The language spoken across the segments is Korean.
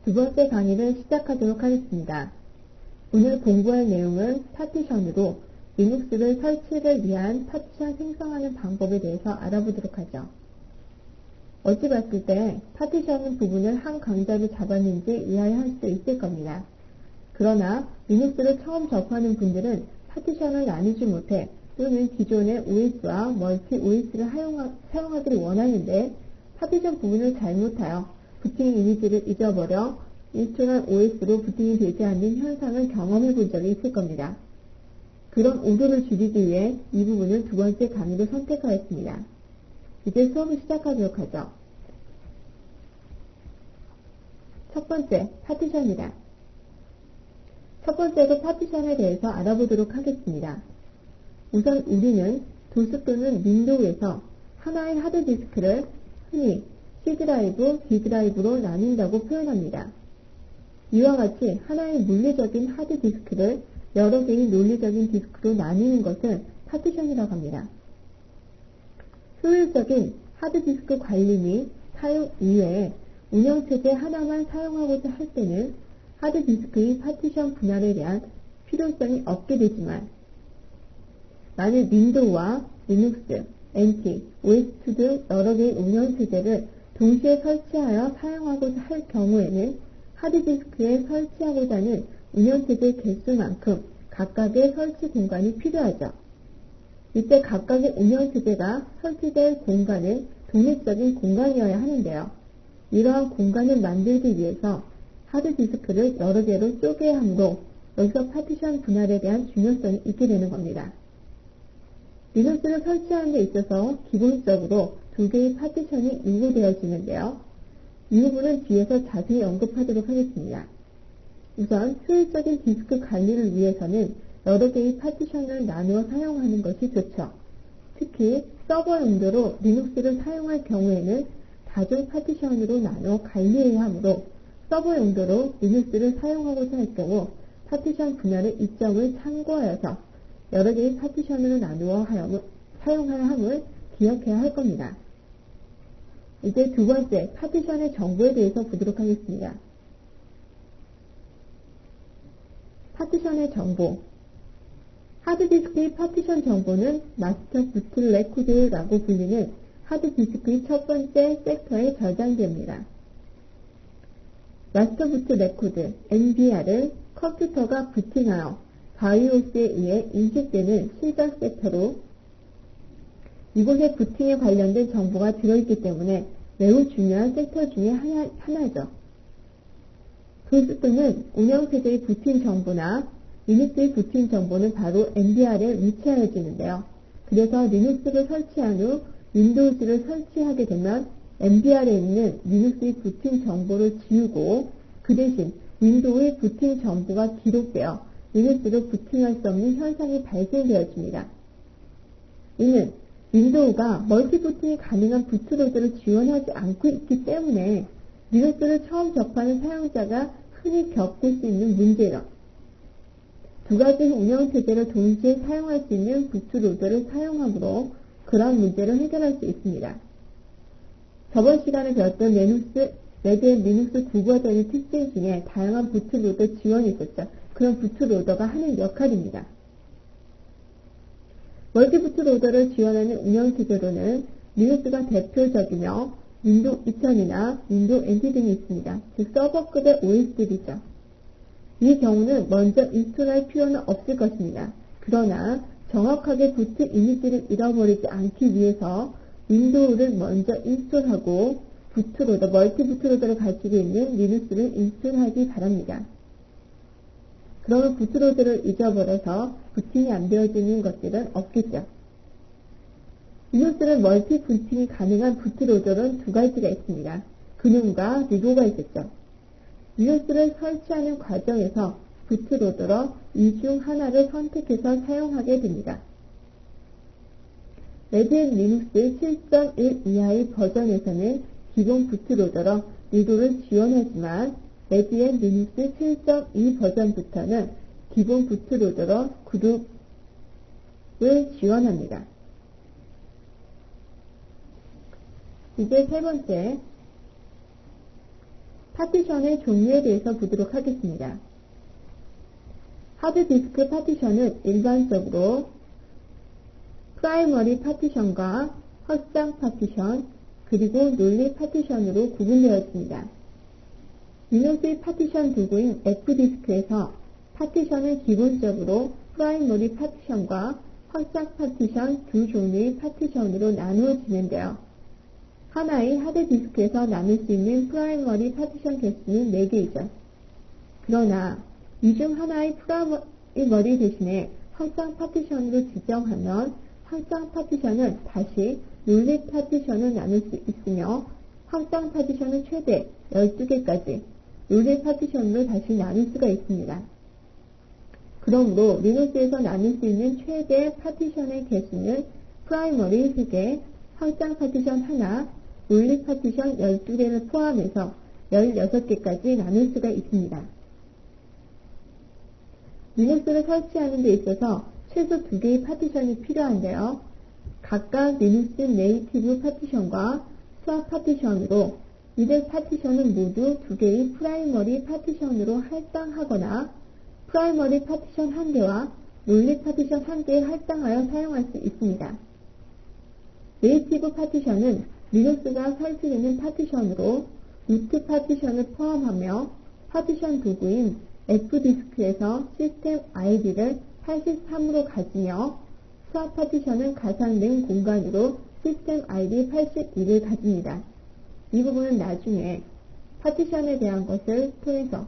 두 번째 강의를 시작하도록 하겠습니다. 오늘 공부할 내용은 파티션으로 리눅스를 설치를 위한 파티션 생성하는 방법에 대해서 알아보도록 하죠. 어찌 봤을 때 파티션은 부분을 한 강좌로 잡았는지 이해할 수 있을 겁니다. 그러나 리눅스를 처음 접하는 분들은 파티션을 나누지 못해 또는 기존의 OS와 멀티 OS를 사용하기를 원하는데 파티션 부분을 잘못하여 부팅 이미지를 잊어버려 인스톨한 OS로 부팅이 되지 않는 현상을 경험해 본 적이 있을 겁니다. 그런 오류를 줄이기 위해 이 부분을 두 번째 강의로 선택하였습니다. 이제 수업을 시작하도록 하죠. 첫 번째, 파티션이다. 첫 번째로 파티션에 대해서 알아보도록 하겠습니다. 우선 우리는 도스 또는 윈도우에서 하나의 하드디스크를 흔히 C 드라이브, D 드라이브로 나뉜다고 표현합니다. 이와 같이 하나의 물리적인 하드디스크를 여러 개의 논리적인 디스크로 나뉘는 것을 파티션이라고 합니다. 효율적인 하드디스크 관리 및 사용 이외에 운영체제 하나만 사용하고자 할 때는 하드디스크의 파티션 분할에 대한 필요성이 없게 되지만 만일 윈도우와 리눅스, NT, OS2 등 여러 개의 운영체제를 동시에 설치하여 사용하고자 할 경우에는 하드디스크에 설치하고자 하는 운영체제 개수만큼 각각의 설치 공간이 필요하죠. 이때 각각의 운영체제가 설치될 공간은 독립적인 공간이어야 하는데요. 이러한 공간을 만들기 위해서 하드디스크를 여러 개로 쪼개야 하므로 여기서 파티션 분할에 대한 중요성이 있게 되는 겁니다. 리눅스를 설치하는 데 있어서 기본적으로 두 개의 파티션이 요구되어지는데요. 이 부분은 뒤에서 자세히 언급하도록 하겠습니다. 우선 효율적인 디스크 관리를 위해서는 여러 개의 파티션을 나누어 사용하는 것이 좋죠. 특히 서버 용도로 리눅스를 사용할 경우에는 다중 파티션으로 나누어 관리해야 하므로 서버 용도로 리눅스를 사용하고자 할 경우 파티션 분할의 이점을 참고하여서 여러 개의 파티션으로 나누어 사용하야 함을 기억해야 할 겁니다. 이제 두 번째, 파티션의 정보에 대해서 보도록 하겠습니다. 파티션의 정보. 하드디스크의 파티션 정보는 마스터 부트 레코드라고 불리는 하드디스크의 첫 번째 섹터에 저장됩니다. 마스터 부트 레코드, MBR을 컴퓨터가 부팅하여 바이오스에 의해 인식되는 실전 섹터로 이곳에 부팅에 관련된 정보가 들어있기 때문에 매우 중요한 섹터 중에 하나죠. 도스 또는 운영체제의 부팅 정보나 리눅스의 부팅 정보는 바로 MBR에 위치하여지는데요. 그래서 리눅스를 설치한 후 윈도우즈를 설치하게 되면 MBR에 있는 리눅스의 부팅 정보를 지우고 그 대신 윈도우의 부팅 정보가 기록되어 리눅스로 부팅할 수 없는 현상이 발생되어집니다. 이는 윈도우가 멀티부팅이 가능한 부트로드를 지원하지 않고 있기 때문에 리눅스를 처음 접하는 사용자가 흔히 겪을 수 있는 문제로 두 가지 운영체제를 동시에 사용할 수 있는 부트로드를 사용함으로 그런 문제를 해결할 수 있습니다. 저번 시간에 배웠던 레드햇 리눅스 9버전의 특징 중에 다양한 부트로더 지원이 있었죠. 그런 부트로더가 하는 역할입니다. 멀티부트로더를 지원하는 운영체제로는 리눅스가 대표적이며 윈도우 2000이나 윈도우 NT 등이 있습니다. 즉 서버급의 OS들이죠. 이 경우는 먼저 인스톨할 필요는 없을 것입니다. 그러나 정확하게 부트 이미지를 잃어버리지 않기 위해서 윈도우를 먼저 인스톨하고 부트로더, 멀티부트로더를 가지고 있는 리눅스를 인스톨하기 바랍니다. 그러면 부트로드를 잊어버려서 부팅이 안 되어지는 것들은 없겠죠. 리눅스는 멀티 부팅이 가능한 부트로더는 두 가지가 있습니다. 그놈과 리도가 있었죠. 리눅스를 설치하는 과정에서 부트로더로 이 중 하나를 선택해서 사용하게 됩니다. 레드햇 리눅스 7.1 이하의 버전에서는 기본 부트로더로 리도를 지원하지만 레드햇 리눅스 7.2 버전부터는 기본 부트로더로 그룹을 지원합니다. 이제 세 번째, 파티션의 종류에 대해서 보도록 하겠습니다. 하드디스크 파티션은 일반적으로 프라이머리 파티션과 확장 파티션, 그리고 논리 파티션으로 구분되었습니다. 리눅스의 파티션 도구인 F디스크에서 파티션은 기본적으로 프라이머리 파티션과 확장 파티션 두 종류의 파티션으로 나누어지는데요. 하나의 하드디스크에서 나눌 수 있는 프라이머리 파티션 개수는 4개이죠. 그러나 이 중 하나의 프라이머리 대신에 확장 파티션으로 지정하면 확장 파티션은 다시 논리 파티션을 나눌 수 있으며 확장 파티션은 최대 12개까지 논리 파티션으로 다시 나눌 수가 있습니다. 그러므로 리눅스에서 나눌 수 있는 최대 파티션의 개수는 프라이머리 3개, 확장 파티션 1, 논리 파티션 12개를 포함해서 16개까지 나눌 수가 있습니다. 리눅스를 설치하는 데 있어서 최소 2개의 파티션이 필요한데요. 각각 리눅스 네이티브 파티션과 스왑 파티션으로 이들 파티션은 모두 2개의 프라이머리 파티션으로 할당하거나 프라이머리 파티션 1개와 논리 파티션 1개에 할당하여 사용할 수 있습니다. 네이티브 파티션은 리눅스가 설치되는 파티션으로 루트 파티션을 포함하며 파티션 도구인 F디스크에서 시스템 ID를 83으로 가지며 스왑 파티션은 가상된 공간으로 시스템 ID 81을 가집니다. 이 부분은 나중에 파티션에 대한 것을 통해서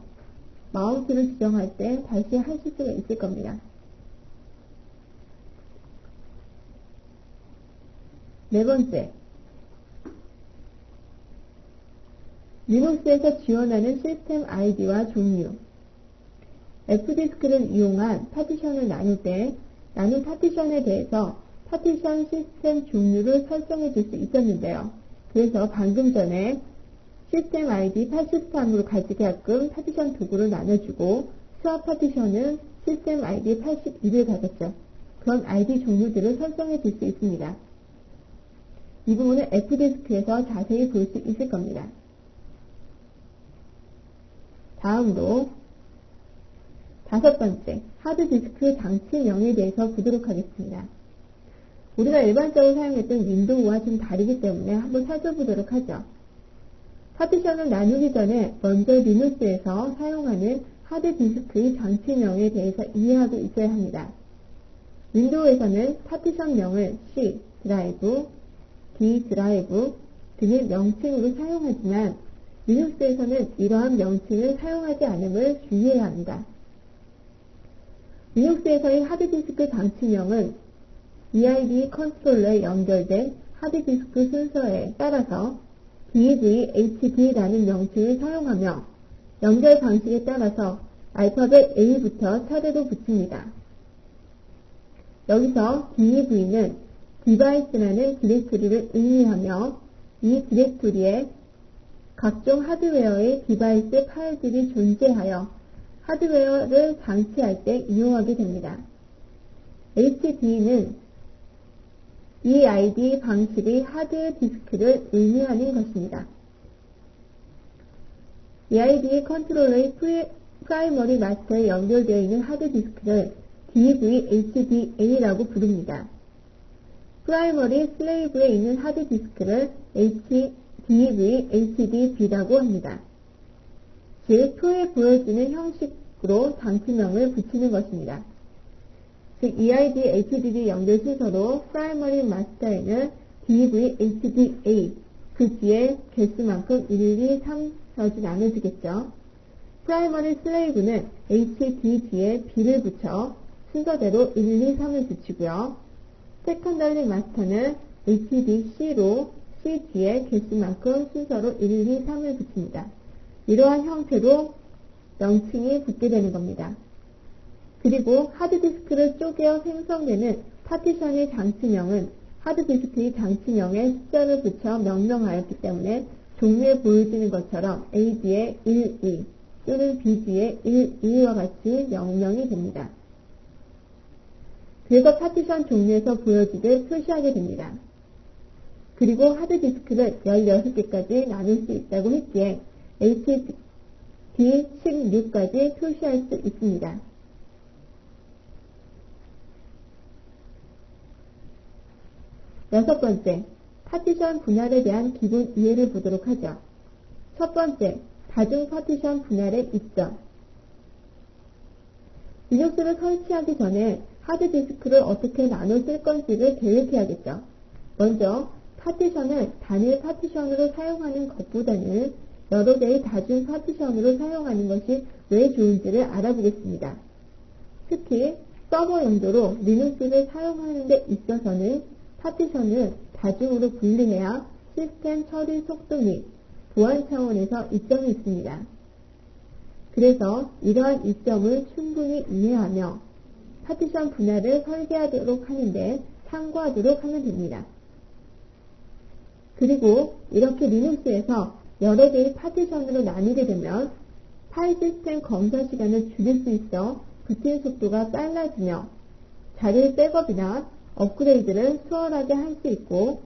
마운트를 지정할 때 다시 하실 수가 있을 겁니다. 네 번째, 리눅스에서 지원하는 시스템 ID와 종류. F디스크를 이용한 파티션을 나눌 때 나눈 파티션에 대해서 파티션 시스템 종류를 설정해 줄 수 있었는데요. 그래서 방금 전에 시스템 ID 83으로 가지게끔 파티션 도구를 나눠주고 스왑 파티션은 시스템 ID 81을 가졌죠. 그런 ID 종류들을 설정해 줄 수 있습니다. 이 부분은 F디스크에서 자세히 볼 수 있을 겁니다. 다음으로 5번째, 하드디스크 장치명에 대해서 보도록 하겠습니다. 우리가 일반적으로 사용했던 윈도우와 좀 다르기 때문에 한번 살펴보도록 하죠. 파티션을 나누기 전에 먼저 리눅스에서 사용하는 하드디스크의 장치명에 대해서 이해하고 있어야 합니다. 윈도우에서는 파티션명을 C 드라이브, D 드라이브 등의 명칭으로 사용하지만 리눅스에서는 이러한 명칭을 사용하지 않음을 주의해야 합니다. 리눅스에서의 하드디스크 장치명은 EID 컨트롤러에 연결된 하드디스크 순서에 따라서 DVHD라는 명칭을 사용하며 연결 방식에 따라서 알파벳 A부터 차례로 붙입니다. 여기서 DV는 디바이스라는 디렉토리를 의미하며 이 디렉토리에 각종 하드웨어의 디바이스 파일들이 존재하여 하드웨어를 장치할 때 이용하게 됩니다. HD는 EID 방식의 하드디스크를 의미하는 것입니다. EID 컨트롤러의 프라이머리 마스터에 연결되어 있는 하드디스크를 DVHDA라고 부릅니다. 프라이머리 슬레이브에 있는 하드디스크를 DVHDB라고 합니다. 즉, 표에 보여지는 형식으로 장치명을 붙이는 것입니다. 즉, EID, HDD 연결 순서로 프라이머리 마스터에는 DVHDA, 그 뒤에 개수만큼 1, 2, 3, 4지 나눠지겠죠. 프라이머리 슬레이브는 HDD에 B를 붙여 순서대로 1, 2, 3을 붙이고요. 세컨더리 마스터는 HDC로 C 뒤에 개수만큼 순서로 1, 2, 3을 붙입니다. 이러한 형태로 명칭이 붙게 되는 겁니다. 그리고 하드디스크를 쪼개어 생성되는 파티션의 장치명은 하드디스크의 장치명에 숫자를 붙여 명명하였기 때문에 종류에 보여지는 것처럼 A 뒤에 1, 2 또는 B 뒤에 1, 2와 같이 명명이 됩니다. 그래서 파티션 종류에서 보여지듯 표시하게 됩니다. 그리고 하드디스크를 16개까지 나눌 수 있다고 했기에 HD16까지 표시할 수 있습니다. 여섯 번째, 파티션 분할에 대한 기본 이해를 보도록 하죠. 첫 번째, 다중 파티션 분할의 이점. 리눅스를 설치하기 전에 하드디스크를 어떻게 나눠 쓸 건지를 계획해야겠죠. 먼저 파티션을 단일 파티션으로 사용하는 것보다는 여러 개의 다중 파티션으로 사용하는 것이 왜 좋은지를 알아보겠습니다. 특히 서버 용도로 리눅스를 사용하는 데 있어서는 파티션을 다중으로 분리해야 시스템 처리 속도 및 보안 차원에서 이점이 있습니다. 그래서 이러한 이점을 충분히 이해하며 파티션 분할을 설계하도록 하는데 참고하도록 하면 됩니다. 그리고 이렇게 리눅스에서 여러 개의 파티션으로 나뉘게 되면 파일 시스템 검사 시간을 줄일 수 있어 부팅 속도가 빨라지며 자료 백업이나 업그레이드를 수월하게 할 수 있고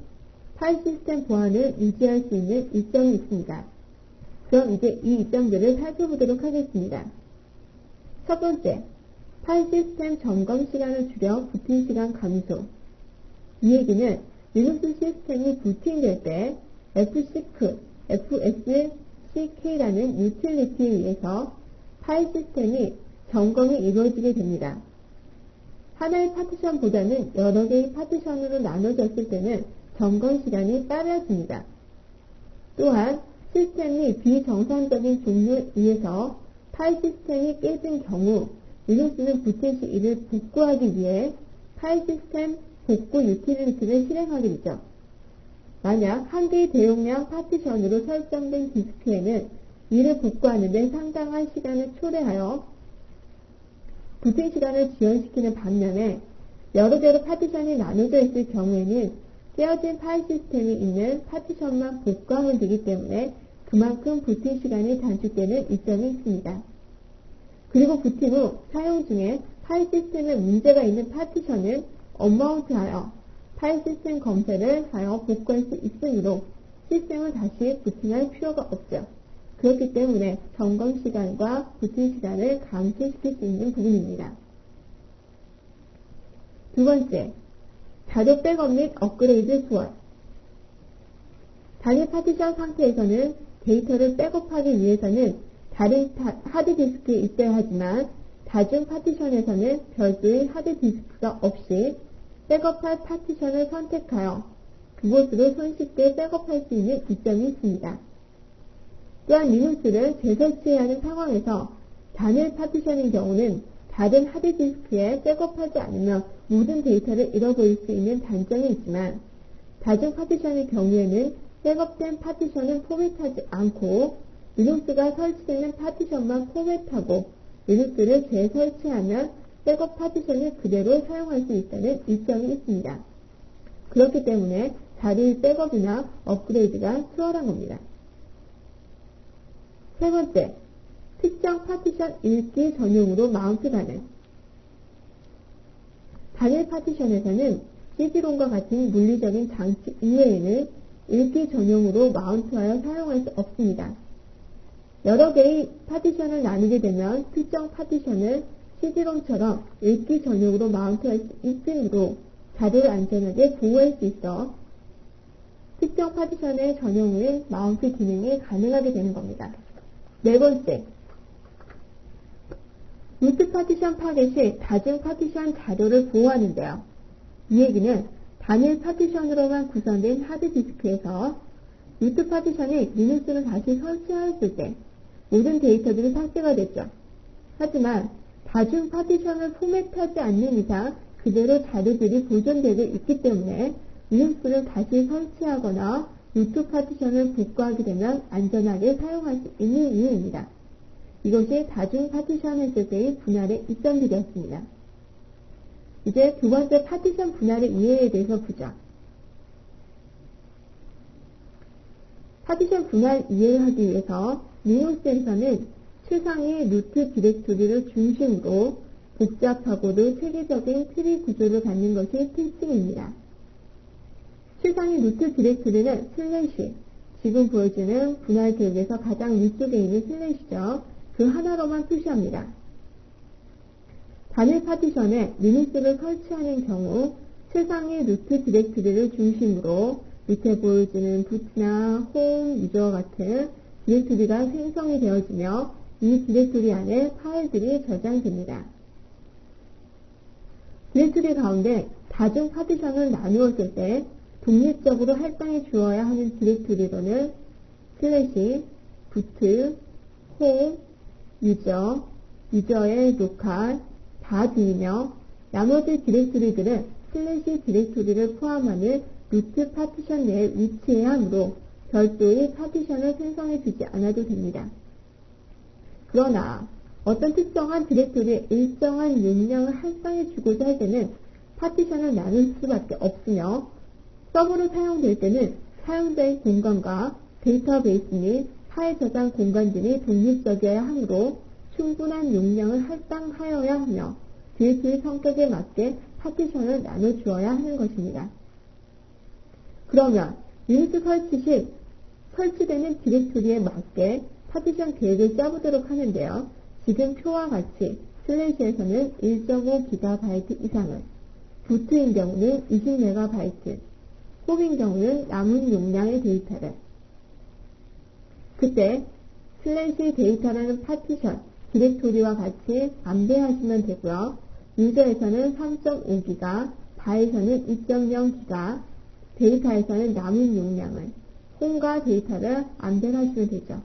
파일 시스템 보안을 유지할 수 있는 이점이 있습니다. 그럼 이제 이 이점들을 살펴보도록 하겠습니다. 첫 번째, 파일 시스템 점검 시간을 줄여 부팅 시간 감소. 이 얘기는 리눅스 시스템이 부팅될 때 FSCK라는 유틸리티에 의해서 파일 시스템이 점검이 이루어지게 됩니다. 하나의 파티션보다는 여러 개의 파티션으로 나눠졌을 때는 점검 시간이 빨라집니다. 또한 시스템이 비정상적인 종류에 의해서 파일 시스템이 깨진 경우 리눅스는 부팅 시 이를 복구하기 위해 파일 시스템 복구 유틸리티를 실행하게 되죠. 만약 한 개의 대용량 파티션으로 설정된 디스크에는 이를 복구하는 데 상당한 시간을 초래하여 부팅 시간을 지연시키는 반면에 여러 개로 파티션이 나눠져 있을 경우에는 깨어진 파일 시스템이 있는 파티션만 복구하면 되기 때문에 그만큼 부팅 시간이 단축되는 이점이 있습니다. 그리고 부팅 후 사용 중에 파일 시스템에 문제가 있는 파티션을 언마운트하여 파일 시스템 검사를 하여 복구할 수 있으므로 시스템을 다시 부팅할 필요가 없죠. 그렇기 때문에 점검 시간과 부팅 시간을 감소시킬 수 있는 부분입니다. 두 번째, 자료 백업 및 업그레이드 수월. 단일 파티션 상태에서는 데이터를 백업하기 위해서는 다른 하드디스크에 있어야 하지만 다중 파티션에서는 별도의 하드디스크가 없이 백업할 파티션을 선택하여 그곳으로 손쉽게 백업할 수 있는 이점이 있습니다. 또한 리눅스를 재설치해야 하는 상황에서 단일 파티션인 경우는 다른 하드디스크에 백업하지 않으면 모든 데이터를 잃어버릴 수 있는 단점이 있지만 다중 파티션의 경우에는 백업된 파티션은 포맷하지 않고 리눅스가 설치되는 파티션만 포맷하고 리눅스를 재설치하면 백업 파티션을 그대로 사용할 수 있다는 이점이 있습니다. 그렇기 때문에 자료의 백업이나 업그레이드가 수월한 겁니다. 세 번째, 특정 파티션 읽기 전용으로 마운트 가능. 단일 파티션에서는 CD롬과 같은 물리적인 장치 이외에는 읽기 전용으로 마운트하여 사용할 수 없습니다. 여러 개의 파티션을 나누게 되면 특정 파티션을 CD롬처럼 읽기 전용으로 마운트할 수 있으므로 자료를 안전하게 보호할 수 있어 특정 파티션의 전용으로 마운트 기능이 가능하게 되는 겁니다. 네 번째, 루트 파티션 파괴 시 다중 파티션 자료를 보호하는데요. 이 얘기는 단일 파티션으로만 구성된 하드디스크에서 루트 파티션이 리눅스를 다시 설치하였을 때 모든 데이터들이 삭제가 됐죠. 하지만 다중 파티션을 포맷하지 않는 이상 그대로 자료들이 보존되고 있기 때문에 리눅스를 다시 설치하거나 루트 파티션을 복구하게 되면 안전하게 사용할 수 있는 이유입니다. 이것이 다중 파티션 했을 때의 분할의 이점들이었습니다. 이제 두 번째 파티션 분할의 이해에 대해서 보죠. 파티션 분할 이해를 하기 위해서 리눅스에서는 최상의 루트 디렉토리를 중심으로 복잡하고도 체계적인 트리 구조를 갖는 것이 특징입니다. 최상의 루트 디렉토리는 슬래시, 지금 보여주는 분할 기록에서 가장 위쪽에 있는 슬래시죠. 그 하나로만 표시합니다. 단일 파티션에 리눅스를 설치하는 경우 최상위 루트 디렉토리를 중심으로 밑에 보여주는 부트나 홈, 유저 같은 디렉토리가 생성이 되어지며 이 디렉토리 안에 파일들이 저장됩니다. 디렉토리 가운데 다중 파티션을 나누었을 때 독립적으로 할당해 주어야 하는 디렉토리로는 슬래시, 부트, 홈, 유저, 유저의 로컬, 다 등이며 나머지 디렉토리들은 슬래시 디렉토리를 포함하는 루트 파티션 내에 위치해야 하므로 별도의 파티션을 생성해 주지 않아도 됩니다. 그러나 어떤 특정한 디렉토리에 일정한 용량을 할당해 주고자 할 때는 파티션을 나눌 수밖에 없으며 서버로 사용될 때는 사용자의 공간과 데이터베이스 및 파일 저장 공간 등이 독립적이어야 하므로 충분한 용량을 할당하여야 하며 디렉토리 성격에 맞게 파티션을 나눠주어야 하는 것입니다. 그러면 리눅스 설치 시 설치되는 디렉토리에 맞게 파티션 계획을 짜보도록 하는데요. 지금 표와 같이 슬래시에서는 1.5GB 이상을, 부트인 경우는 20MB, 홈인 경우는 남은 용량의 데이터를, 그때 슬래시 데이터라는 파티션, 디렉토리와 같이 안배하시면 되고요. 유저에서는 3.5기가, 바에서는 2.0기가, 데이터에서는 남은 용량을, 홈과 데이터를 안배하시면 되죠.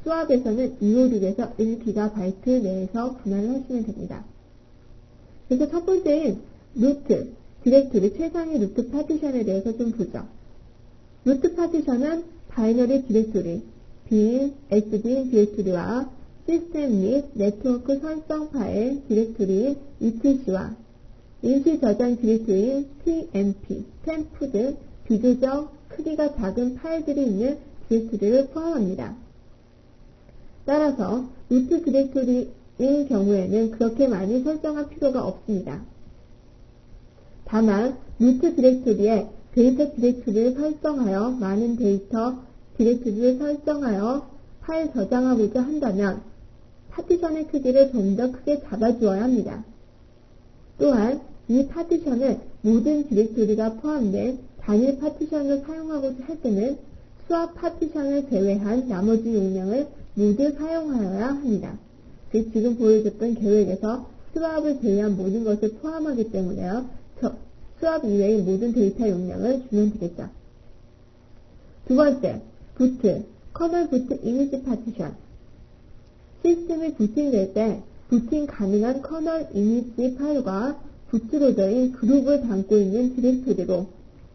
수압에서는 256에서 1GB 내에서 분할을 하시면 됩니다. 그래서 첫 번째인 루트, 디렉토리, 최상위 루트 파티션에 대해서 좀 보죠. 루트 파티션은 바이너리 디렉토리, bin, sbin 디렉토리와 시스템 및 네트워크 설정 파일 디렉토리 etc와 인시 저장 디렉토리인 tmp, 템프 등 비교적 크기가 작은 파일들이 있는 디렉토리를 포함합니다. 따라서 루트 디렉토리인 경우에는 그렇게 많이 설정할 필요가 없습니다. 다만 루트 디렉토리에 데이터 디렉토리를 설정하여 많은 데이터 디렉토리를 설정하여 파일 저장하고자 한다면 파티션의 크기를 좀 더 크게 잡아주어야 합니다. 또한 이 파티션을 모든 디렉토리가 포함된 단일 파티션을 사용하고자 할 때는 수압 파티션을 제외한 나머지 용량을 모두 사용하여야 합니다. 즉 지금 보여줬던 계획에서 수압을 제외한 모든 것을 포함하기 때문에요. 수압 이외의 모든 데이터 용량을 주면 되겠죠. 두 번째, 부트, 커널 부트 이미지 파티션. 시스템이 부팅될 때 부팅 가능한 커널 이미지 파일과 부트로더인 그룹을 담고 있는 디렉토리로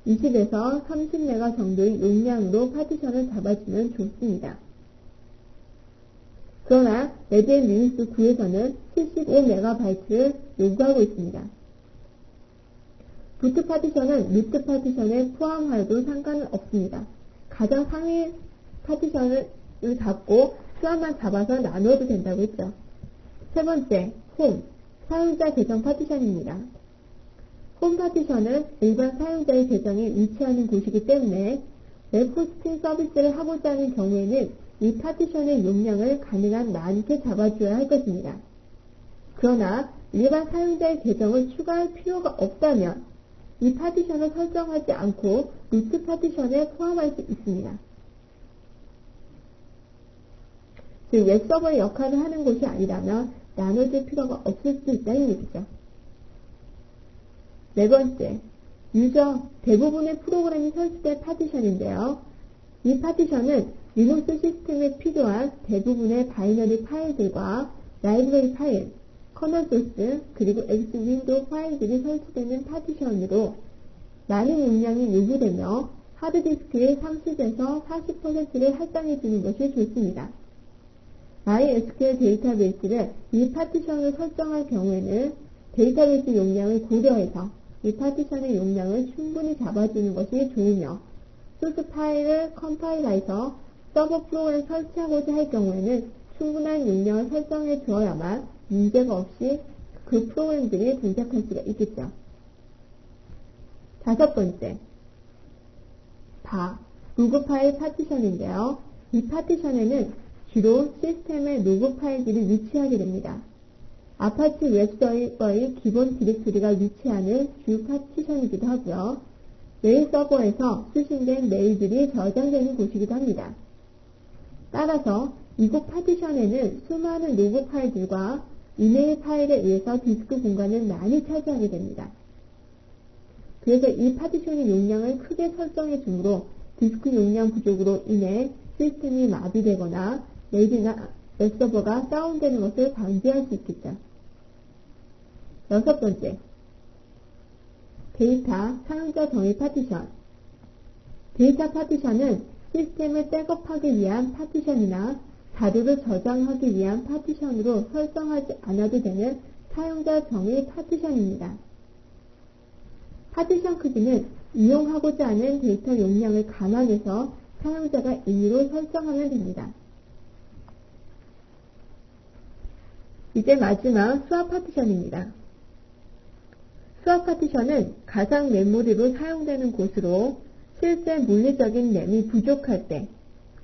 20에서 30메가 정도의 용량으로 파티션을 잡아주면 좋습니다. 그러나 레드앤 리눅스 9에서는 75MB를 요구하고 있습니다. 부트 파티션은 루트 파티션에 포함하여도 상관은 없습니다. 가장 상위 파티션을 잡고 수압만 잡아서 나누어도 된다고 했죠. 세 번째, 홈, 사용자 계정 파티션입니다. 홈 파티션은 일반 사용자의 계정이 위치하는 곳이기 때문에 웹 호스팅 서비스를 하고자 하는 경우에는 이 파티션의 용량을 가능한 많게 잡아줘야 할 것입니다. 그러나 일반 사용자의 계정을 추가할 필요가 없다면 이 파티션을 설정하지 않고 루트 파티션에 포함할 수 있습니다. 즉 웹서버의 역할을 하는 곳이 아니라면 나눠줄 필요가 없을 수 있다는 얘기죠. 네 번째, 유저 대부분의 프로그램이 설치된 파티션인데요. 이 파티션은 리눅스 시스템에 필요한 대부분의 바이너리 파일들과 라이브러리 파일, 커널 소스, 그리고 엑스 윈도우 파일들이 설치되는 파티션으로 많은 용량이 요구되며 하드디스크의 30에서 40%를 할당해주는 것이 좋습니다. MySQL 데이터베이스를 이 파티션을 설정할 경우에는 데이터베이스 용량을 고려해서 이 파티션의 용량을 충분히 잡아주는 것이 좋으며 소스 파일을 컴파일해서 서버 프로그램을 설치하고자 할 경우에는 충분한 용량을 설정해 주어야만 문제가 없이 그 프로그램들이 동작할 수가 있겠죠. 다섯 번째, 로그 파일 파티션인데요. 이 파티션에는 주로 시스템의 로그 파일들이 위치하게 됩니다. 아파치 웹서버의 기본 디렉토리가 위치하는 주 파티션이기도 하고요. 메일 서버에서 수신된 메일들이 저장되는 곳이기도 합니다. 따라서 이곳 파티션에는 수많은 로그 파일들과 이메일 파일에 의해서 디스크 공간을 많이 차지하게 됩니다. 그래서 이 파티션의 용량을 크게 설정해 주므로 디스크 용량 부족으로 인해 시스템이 마비되거나 메일이나 웹서버가 다운되는 것을 방지할 수 있겠죠. 여섯 번째, 데이터 사용자 정의 파티션. 데이터 파티션은 시스템을 백업하기 위한 파티션이나 자료를 저장하기 위한 파티션으로 설정하지 않아도 되는 사용자 정의 파티션입니다. 파티션 크기는 이용하고자 하는 데이터 용량을 감안해서 사용자가 임의로 설정하면 됩니다. 이제 마지막 수압 파티션입니다. 수압 파티션은 가상 메모리로 사용되는 곳으로 실제 물리적인 램이 부족할 때,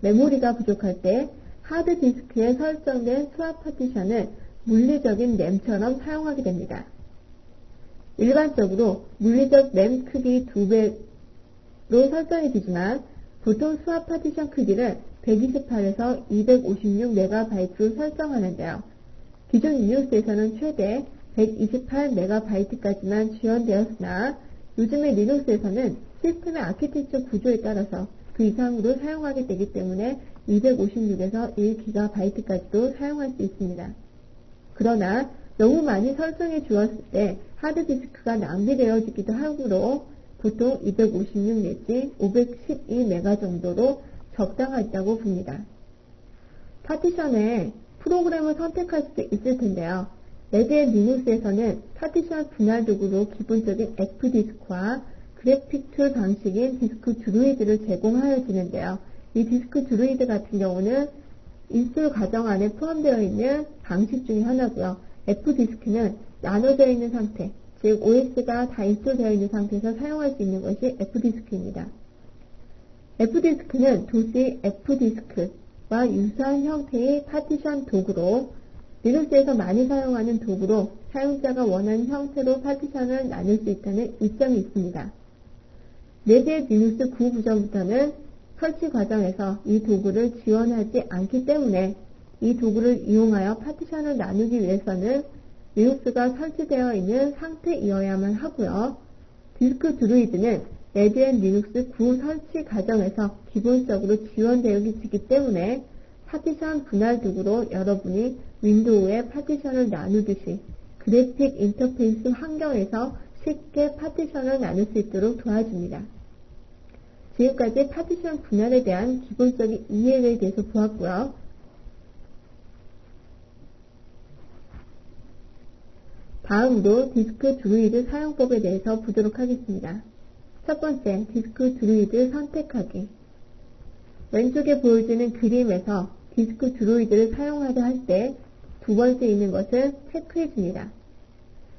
메모리가 부족할 때 하드디스크에 설정된 수압 파티션을 물리적인 램처럼 사용하게 됩니다. 일반적으로 물리적 램 크기 2배로 설정이 되지만 보통 수압 파티션 크기를 128에서 256MB로 설정하는데요. 기존 리눅스에서는 최대 128MB까지만 지원되었으나 요즘의 리눅스에서는 시스템의 아키텍처 구조에 따라서 그 이상으로 사용하게 되기 때문에 256에서 1GB까지도 사용할 수 있습니다. 그러나 너무 많이 설정해 주었을 때 하드디스크가 낭비되어지기도 하므로 보통 256 내지 512MB 정도로 적당하다고 봅니다. 파티션에 프로그램을 선택할 수도 있을 텐데요. 레드햇 리눅스에서는 파티션 분할 도구로 기본적인 F디스크와 그래픽 툴 방식인 디스크 드루이드를 제공하여지는데요. 이 디스크 드루이드 같은 경우는 인스톨 과정 안에 포함되어 있는 방식 중에 하나고요. F디스크는 나눠져 있는 상태, 즉 OS가 다 인스톨되어 있는 상태에서 사용할 수 있는 것이 F디스크입니다. F디스크는 도시 F디스크와 유사한 형태의 파티션 도구로 리눅스에서 많이 사용하는 도구로 사용자가 원하는 형태로 파티션을 나눌 수 있다는 이점이 있습니다. 레드햇 리눅스 9 버전부터는 설치 과정에서 이 도구를 지원하지 않기 때문에 이 도구를 이용하여 파티션을 나누기 위해서는 리눅스가 설치되어 있는 상태이어야만 하고요. 디스크 드루이드는 레드햇 리눅스 9 설치 과정에서 기본적으로 지원되기 때문에 파티션 분할 도구로 여러분이 윈도우에 파티션을 나누듯이 그래픽 인터페이스 환경에서 쉽게 파티션을 나눌 수 있도록 도와줍니다. 지금까지 파티션 분할에 대한 기본적인 이해에 대해서 보았고요. 다음으로 디스크 드루이드 사용법에 대해서 보도록 하겠습니다. 첫 번째, 디스크 드루이드 선택하기. 왼쪽에 보여지는 그림에서 디스크 드루이드를 사용하려 할 때 두 번째 있는 것을 체크해 줍니다.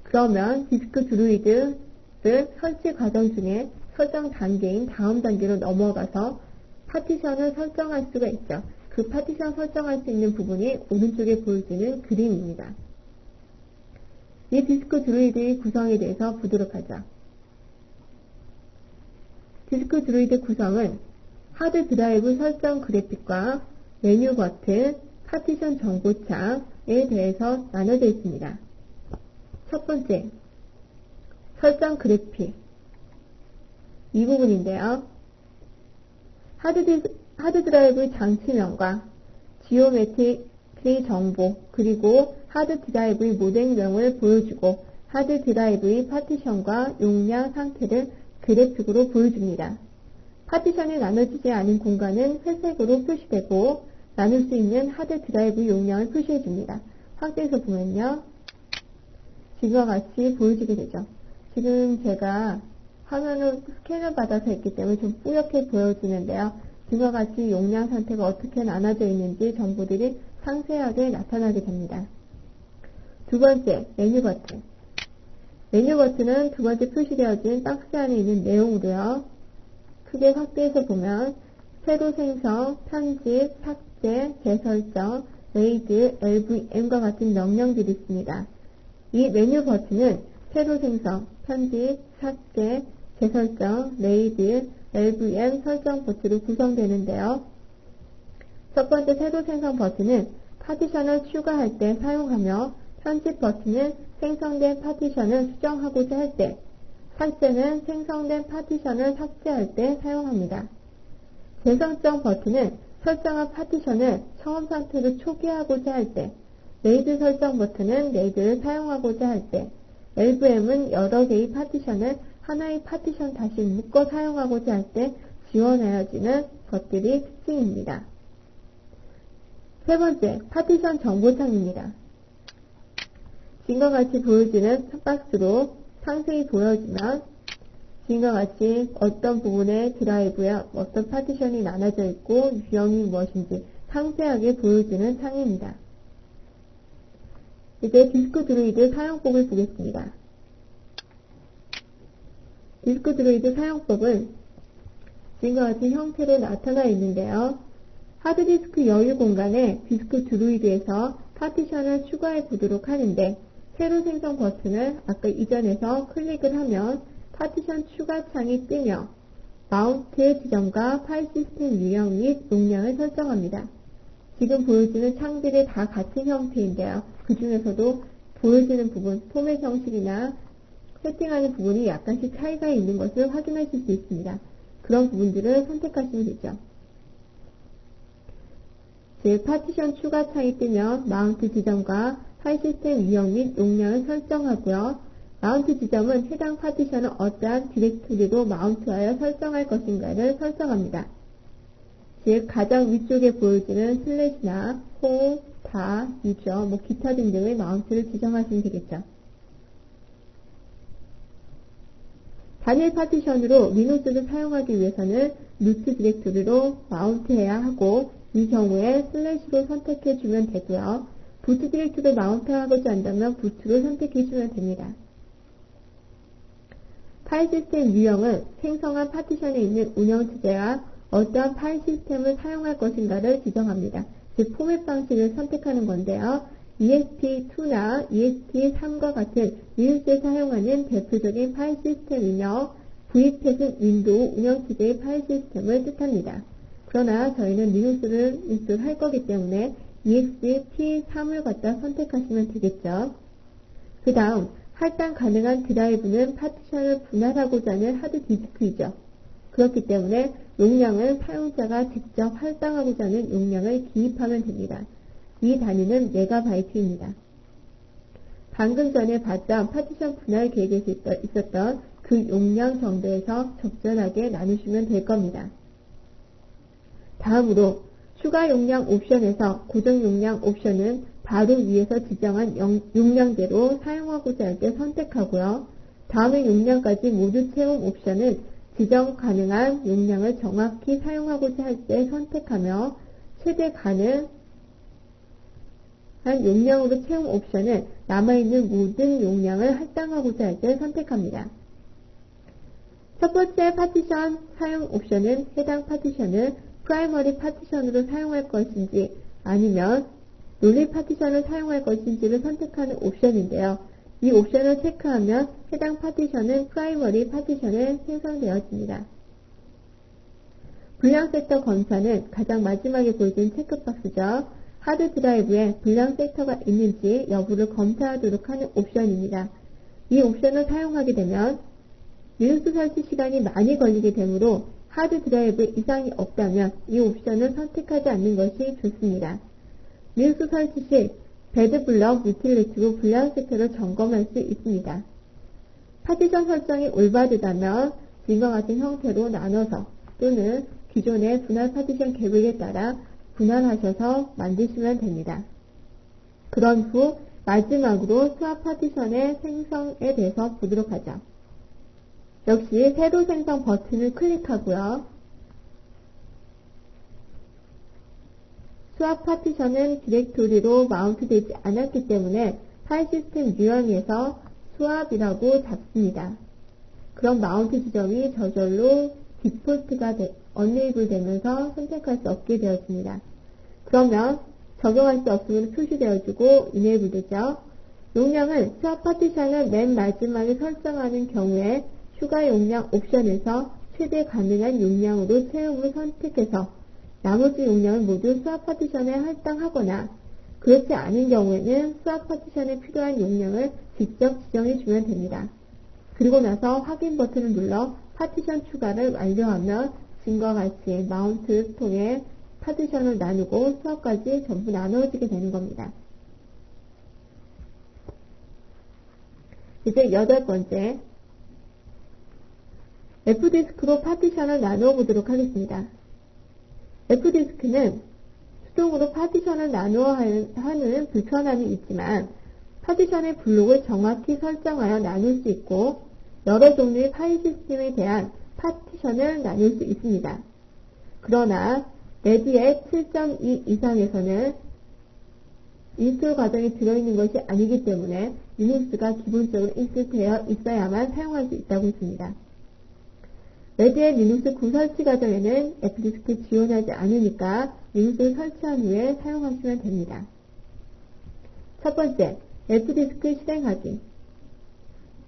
그러면 디스크 드루이드를 설치 과정 중에 설정 단계인 다음 단계로 넘어가서 파티션을 설정할 수가 있죠. 그 파티션 설정할 수 있는 부분이 오른쪽에 보여지는 그림입니다. 이 디스크 드루이드의 구성에 대해서 보도록 하죠. 디스크 드루이드 구성은 하드 드라이브 설정 그래픽과 메뉴 버튼, 파티션 정보창에 대해서 나눠져 있습니다. 첫 번째, 설정 그래픽. 이 부분인데요. 하드 드라이브 장치명과 지오메트리 정보, 그리고 하드 드라이브의 모델명을 보여주고 하드 드라이브의 파티션과 용량 상태를 그래픽으로 보여줍니다. 파티션이 나눠지지 않은 공간은 회색으로 표시되고 나눌 수 있는 하드 드라이브 용량을 표시해줍니다. 확대해서 보면요. 지금과 같이 보여지게 되죠. 지금 제가 화면을 스캔을 받아서 했기 때문에 좀 뿌옇게 보여지는데요. 지금과 같이 용량 상태가 어떻게 나눠져 있는지 정보들이 상세하게 나타나게 됩니다. 두 번째, 메뉴 버튼. 메뉴 버튼은 두 번째 표시되어진 박스 안에 있는 내용으로요. 크게 확대해서 보면 새로 생성, 편집, 삭제, 재설정, 레이드, LVM과 같은 명령들이 있습니다. 이 메뉴 버튼은 새로 생성, 편집, 삭제, 재설정, 레이드, LVM 설정 버튼으로 구성되는데요. 첫 번째 새로 생성 버튼은 파티션을 추가할 때 사용하며, 편집 버튼은 생성된 파티션을 수정하고자 할 때, 삭제는 생성된 파티션을 삭제할 때 사용합니다. 재설정 버튼은 설정한 파티션을 처음 상태로 초기화하고자 할 때, 레이드 설정 버튼은 레이드를 사용하고자 할 때, LVM은 여러 개의 파티션을 하나의 파티션 다시 묶어 사용하고자 할 때 지원하여지는 것들이 특징입니다. 세 번째, 파티션 정보창입니다. 지금과 같이 보여지는 박스로 상세히 보여지면 지금과 같이 어떤 부분에 드라이브에 어떤 파티션이 나눠져 있고 유형이 무엇인지 상세하게 보여주는 창입니다. 이제 디스크 드로이드 사용법을 보겠습니다. 디스크 드로이드 사용법은 지금과 같은 형태로 나타나 있는데요. 하드디스크 여유 공간에 디스크 드로이드에서 파티션을 추가해 보도록 하는데, 새로 생성 버튼을 아까 이전에서 클릭을 하면 파티션 추가 창이 뜨며 마운트 지점과 파일 시스템 유형 및 용량을 설정합니다. 지금 보여주는 창들이 다 같은 형태인데요. 그 중에서도 보여지는 부분, 포맷 형식이나 세팅하는 부분이 약간씩 차이가 있는 것을 확인하실 수 있습니다. 그런 부분들을 선택하시면 되죠. 즉, 파티션 추가 창이 뜨면 마운트 지점과 파일 시스템 유형 및 용량을 설정하고요. 마운트 지점은 해당 파티션을 어떠한 디렉토리로 마운트하여 설정할 것인가를 설정합니다. 즉, 가장 위쪽에 보여지는 슬래시나 홈, 다, 유저, 기타 등등의 마운트를 지정하시면 되겠죠. 단일 파티션으로 리눅스를 사용하기 위해서는 루트 디렉토리로 마운트해야 하고, 이 경우에 슬래시로 선택해주면 되고요. 부트 디렉토리로 마운트하고자 한다면 부트로 선택해주면 됩니다. 파일 시스템 유형은 생성한 파티션에 있는 운영체제와 어떠한 파일 시스템을 사용할 것인가를 지정합니다. 즉, 포맷 방식을 선택하는 건데요. ESP2나 ESP3과 같은 리눅스에 사용하는 대표적인 파일 시스템이며, VPAT은 윈도우 운영체제의 파일 시스템을 뜻합니다. 그러나 저희는 리눅스를 인스톨할 거기 때문에 ESP3을 갖다 선택하시면 되겠죠. 그 다음, 할당 가능한 드라이브는 파티션을 분할하고자 하는 하드디스크이죠. 그렇기 때문에 용량은 사용자가 직접 할당하고자 하는 용량을 기입하면 됩니다. 이 단위는 메가바이트입니다. 방금 전에 봤던 파티션 분할 계획에서 있었던 그 용량 정도에서 적절하게 나누시면 될 겁니다. 다음으로 추가 용량 옵션에서 고정 용량 옵션은 바로 위에서 지정한 용량대로 사용하고자 할 때 선택하고요. 다음의 용량까지 모두 채움 옵션은 지정 가능한 용량을 정확히 사용하고자 할 때 선택하며, 최대 가능한 용량으로 채움 옵션은 남아있는 모든 용량을 할당하고자 할 때 선택합니다. 첫 번째 파티션 사용 옵션은 해당 파티션을 프라이머리 파티션으로 사용할 것인지 아니면 롤리 파티션을 사용할 것인지를 선택하는 옵션인데요. 이 옵션을 체크하면 해당 파티션은 프라이머리 파티션에 생성되었습니다. 불량 섹터 검사는 가장 마지막에 보여진 체크박스죠. 하드 드라이브에 불량 섹터가 있는지 여부를 검사하도록 하는 옵션입니다. 이 옵션을 사용하게 되면 리눅스 설치 시간이 많이 걸리게 되므로 하드 드라이브에 이상이 없다면 이 옵션을 선택하지 않는 것이 좋습니다. 리눅스 설치 시 배드블럭 유틸리티로 불량 섹터를 점검할 수 있습니다. 파티션 설정이 올바르다면 지금과 같은 형태로 나눠서 또는 기존의 분할 파티션 계획에 따라 분할하셔서 만드시면 됩니다. 그런 후 마지막으로 스왑 파티션의 생성에 대해서 보도록 하죠. 역시 새로 생성 버튼을 클릭하고요. 스왑 파티션은 디렉토리로 마운트되지 않았기 때문에 파일 시스템 유형에서 스왑이라고 잡습니다. 그럼 마운트 지점이 저절로 디폴트가 언레이블 되면서 선택할 수 없게 되었습니다. 그러면 적용할 수 없음으로 표시되어주고 이네이블 되죠. 용량은 수압 파티션을 맨 마지막에 설정하는 경우에 추가 용량 옵션에서 최대 가능한 용량으로 채움을 선택해서 나머지 용량을 모두 수압 파티션에 할당하거나 그렇지 않은 경우에는 수압 파티션에 필요한 용량을 직접 지정해 주면 됩니다. 그리고 나서 확인 버튼을 눌러 파티션 추가를 완료하면 지금과 같이 마운트를 통해 파티션을 나누고 수압까지 전부 나누어지게 되는 겁니다. 이제 8번째, F디스크로 파티션을 나누어 보도록 하겠습니다. F디스크는 수동으로 파티션을 나누어 하는 불편함이 있지만 파티션의 블록을 정확히 설정하여 나눌 수 있고 여러 종류의 파일 시스템에 대한 파티션을 나눌 수 있습니다. 그러나 레디의 7.2 이상에서는 인스톨 과정이 들어있는 것이 아니기 때문에 리눅스가 기본적으로 인스톨되어 있어야만 사용할 수 있다고 했습니다. 레디의 리눅스 구설치 과정에는 F디스크 지원하지 않으니까 리눅스를 설치한 후에 사용하시면 됩니다. 첫 번째, F디스크 실행하기.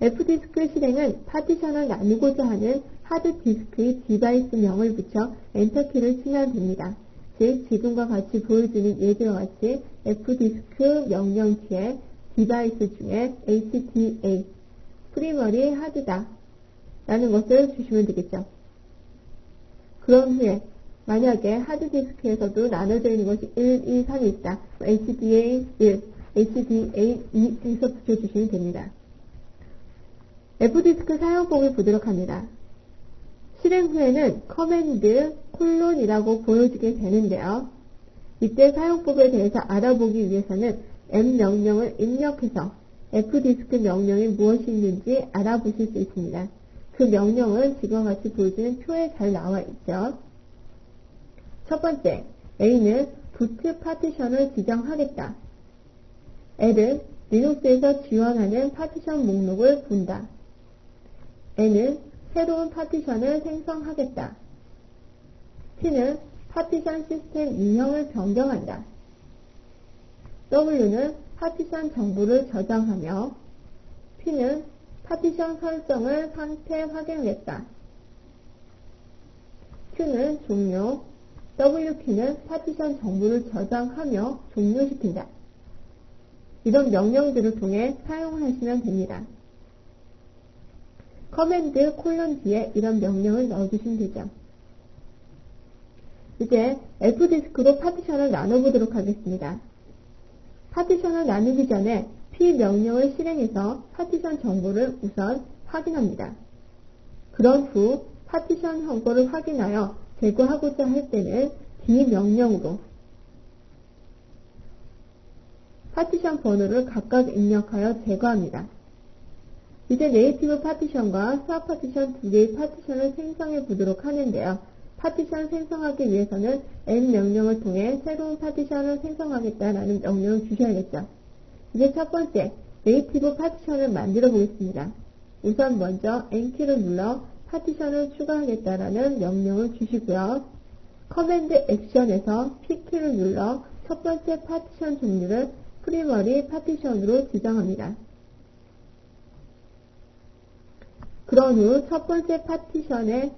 F디스크 실행은 파티션을 나누고자 하는 하드디스크의 디바이스명을 붙여 엔터키를 치면 됩니다. 즉, 지금과 같이 보여주는 예제와 같이 F디스크 명령 뒤에 디바이스 중에 HDA, 프리머리 하드다 라는 것을 주시면 되겠죠. 그런 후에 만약에 하드디스크에서도 나눠져 있는 것이 1, 2, 3이 있다. HDA 1, HDA 2 해서 붙여주시면 됩니다. F디스크 사용법을 보도록 합니다. 실행 후에는 커맨드 콜론이라고 보여지게 되는데요. 이때 사용법에 대해서 알아보기 위해서는 M 명령을 입력해서 F디스크 명령이 무엇이 있는지 알아보실 수 있습니다. 그 명령은 지금과 같이 보여주는 표에 잘 나와 있죠. 첫 번째, A는 부트 파티션을 지정하겠다. L은 리눅스에서 지원하는 파티션 목록을 본다. N은 새로운 파티션을 생성하겠다. T는 파티션 시스템 유형을 변경한다. W는 파티션 정보를 저장하며 P는 파티션 설정을 상태 확인하겠다. Q는 종료, WP는 파티션 정보를 저장하며 종료시킨다. 이런 명령들을 통해 사용하시면 됩니다. 커맨드 콜론 뒤에 이런 명령을 넣어주시면 되죠. 이제 F디스크로 파티션을 나눠보도록 하겠습니다. 파티션을 나누기 전에 P 명령을 실행해서 파티션 정보를 우선 확인합니다. 그런 후 파티션 정보를 확인하여 제거하고자 할 때는 D 명령으로 파티션 번호를 각각 입력하여 제거합니다. 이제 네이티브 파티션과 스왑 파티션 두 개의 파티션을 생성해 보도록 하는데요. 파티션 생성하기 위해서는 N 명령을 통해 새로운 파티션을 생성하겠다라는 명령을 주셔야겠죠. 이제 첫 번째, 네이티브 파티션을 만들어 보겠습니다. 우선 먼저 N키를 눌러 파티션을 추가하겠다라는 명령을 주시고요. 커맨드 액션에서 P키를 눌러 첫 번째 파티션 종류를 프리머리 파티션으로 지정합니다. 그런 후 첫 번째 파티션의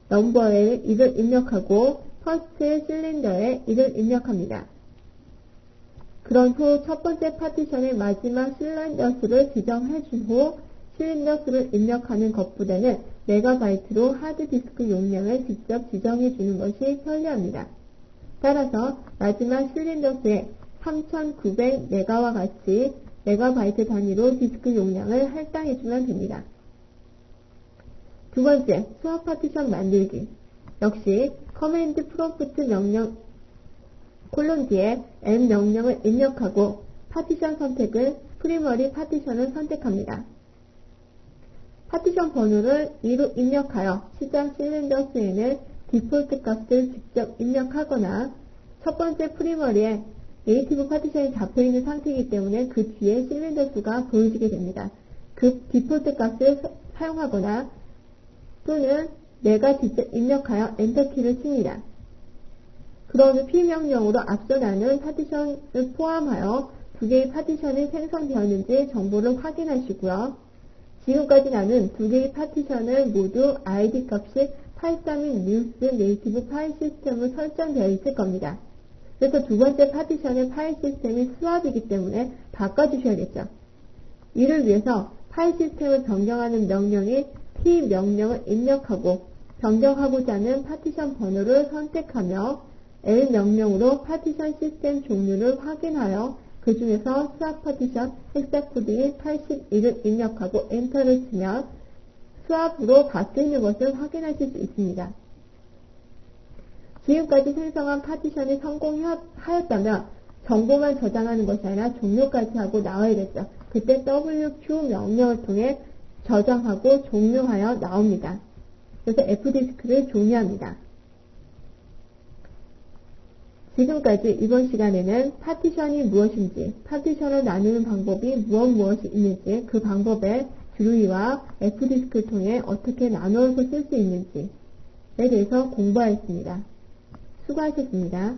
넘버에 1을 입력하고 퍼스트 실린더에 1을 입력합니다. 그런 후 첫 번째 파티션의 마지막 실린더 수를 지정해 준 후 실린더 수를 입력하는 것보다는 메가바이트로 하드디스크 용량을 직접 지정해 주는 것이 편리합니다. 따라서 마지막 실린더 수에 3900메가와 같이 메가바이트 단위로 디스크 용량을 할당해 주면 됩니다. 두 번째, 스왑 파티션 만들기. 역시 커맨드 프롬프트 명령 콜론 뒤에 M 명령을 입력하고 파티션 선택을 프리머리 파티션을 선택합니다. 파티션 번호를 2로 입력하여 시작 실린더 수에는 디폴트 값을 직접 입력하거나 첫 번째 프리머리에 네이티브 파티션이 잡혀있는 상태이기 때문에 그 뒤에 실린더 수가 보여지게 됩니다. 그 디폴트 값을 사용하거나 또는 내가 직접 입력하여 엔터키를 칩니다. 그런 P 명령으로 앞서 나눈 파티션을 포함하여 두 개의 파티션이 생성되었는지 정보를 확인하시고요. 지금까지 나눈 두 개의 파티션을 모두 id 값이 832 뉴스 네이티브 파일 시스템으로 설정되어 있을 겁니다. 그래서 두 번째 파티션의 파일 시스템이 스왑이기 때문에 바꿔주셔야겠죠. 이를 위해서 파일 시스템을 변경하는 명령이 T 명령을 입력하고 변경하고자 하는 파티션 번호를 선택하며 L 명령으로 파티션 시스템 종류를 확인하여 그 중에서 스왑 파티션 헥사코드인 81을 입력하고 엔터를 치면 스왑으로 바뀌는 것을 확인하실 수 있습니다. 지금까지 생성한 파티션이 성공하였다면 정보만 저장하는 것이 아니라 종료까지 하고 나와야겠죠. 그때 WQ 명령을 통해 저장하고 종료하여 나옵니다. 그래서 F디스크를 종료합니다. 지금까지 이번 시간에는 파티션이 무엇인지, 파티션을 나누는 방법이 무엇이 있는지, 그 방법의 주의와 F디스크를 통해 어떻게 나누어서 쓸 수 있는지에 대해서 공부하였습니다. 수고하셨습니다.